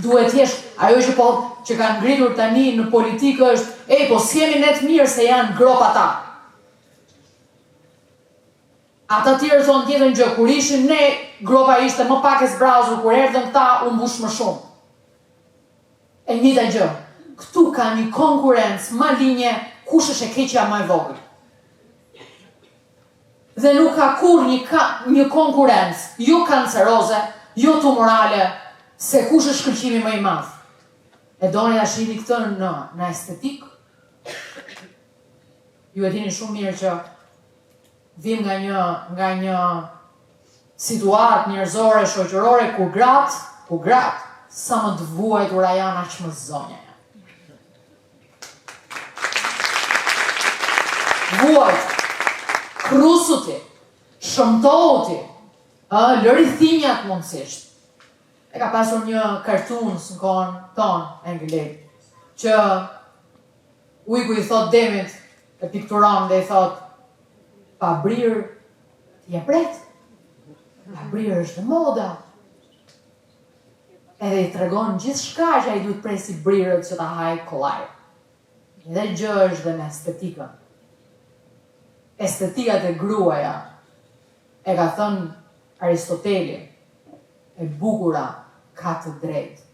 Duhet jesh, ajo që kanë ngritur tani në politikë është, po s'kemi ne të mirë se janë gropa ta. Ata tjerë thonë tjetën gjë, kur ishim ne, gropa ishte më pak e zbrazur, kur erdhën ta, u mbush më shumë. E njëjta gjë, këtu ka një konkurrencë ma linje, kush është e keqja më e vogël. Dhe nuk ka kur një konkurrencë, jo kanceroze, jo tumorale, se kush është shkëlqimi më i madh. E doni ta shihni këtë në estetik? Ju e dini shumë mirë që vim nga një situatë njerëzore, shoqërore, ku gratë, sa më të vuajtura janë aq më zonja. Vuajt, krusuti, shëmtohuti, lëri thinjat mundësisht. E ka pasur një cartoons në kohën tonë, Anglit, që ujku i thot demit, e pikturon dhe i thot, pa brirë, t'je pret. Pa brirë është dhe moda. Edhe i tregon gjithë shka që a i duhet presi brirët që ta hajë kollaj. Dhe gjë është dhe me estetikën. Estetikat e gruaja, e ka thënë Aristoteli, e bukura ka të drejtë.